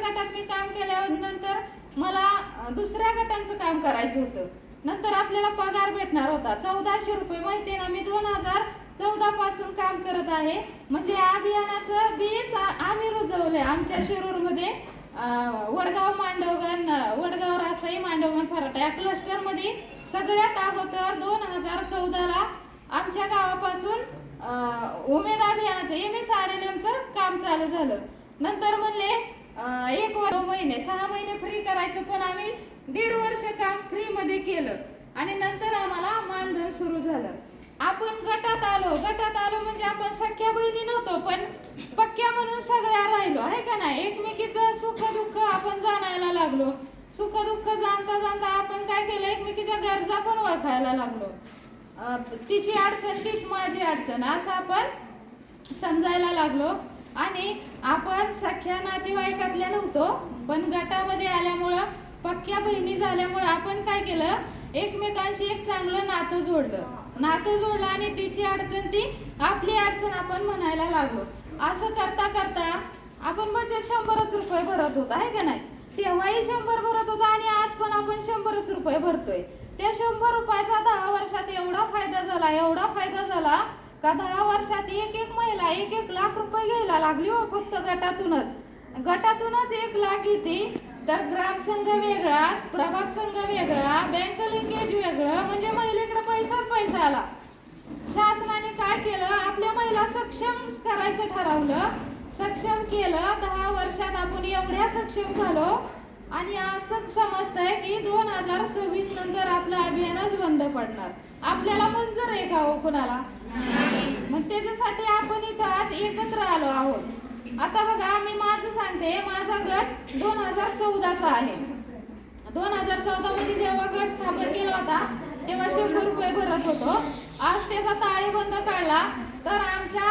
गटात मी काम केल्यानंतर मला दुसऱ्या गटांचं काम करायचं होतं. नंतर आपल्याला पगार भेटणार होता 1400 रुपये. माहिती ना, मी 2014 पासून काम करत आहे. म्हणजे अभियानाचं बीज आम्ही रुजवलंय आमच्या शिरूरमध्ये. वडगाव मांडवगण, वडगाव रासाई, मांडवगण फराटा या क्लस्टर मध्ये सगळ्यात अगोदर 2014ला आमच्या गावापासून उमेद अभियानाचं MSRLMचं काम चालू झालं. नंतर म्हणले 1 महिने 6 महिने फ्री करायचं, पण आम्ही 1.5 वर्ष काम फ्री मध्ये केलं आणि नंतर आम्हाला मानधन सुरू झालं. आपण गटात आलो म्हणजे आपण सख्या बहिणी नव्हतो, पण पक्क्या म्हणून सगळ्या राहिलो आहे का नाही. एकमेकीचं सुख दुःख आपण जाणायला लागलो. सुख दुःख जाणता जाणता आपण काय केलं, एकमेकीच्या गरजा पण ओळखायला लागलो. तिची अडचण तीच माझी अडचण असं आपण समजायला लागलो. आणि आपण सख्या नातेवाईकातल्या नव्हतो, पण गटामध्ये आल्यामुळं पक्क्या बहिणी झाल्यामुळे आपण काय केलं, एकमेकांशी एक चांगलं नातं जोडलं आणि तिची अडचण ती आपली अडचण आपण म्हणायला लागलो. असं करता करता आपण बचत 100 रुपये भरत होता आहे का नाही. तेव्हाही 100 भरत होता आणि आज पण आपण 100 रुपये भरतोय. त्या 100 रुपयाचा 10 वर्षात एवढा फायदा झाला का 10 वर्षात एक महिला 1 लाख रुपये घ्यायला लागली हो. फक्त गटातूनच 1 लाख येते. तर ग्रामसंघ वेगळा, प्रभाग संघ वेगळा, बँक लिंकेज वेगळं, म्हणजे महिलेकडे पैसा आला. शासनाने काय केलं, आपल्या महिला सक्षम करायचं ठरवलं, सक्षम केलं. 10 वर्षात आपण एवढ्या सक्षम झालो आणि असं समजतंय की 2026 नंतर आपलं अभियानच बंद पडणार. आपल्याला मंजूर आहे का हो कुणाला? मग त्याच्यासाठी आपण इथं आज एकत्र आलो आहोत. आता बघा, मी माझं सांगते, माझा गट 2014चा आहे. 2014 मध्ये जेव्हा गट स्थापन केला होता तेव्हा 100 रुपये भरत होतो. आज त्याचा ताळेबंद काढला तर आमच्या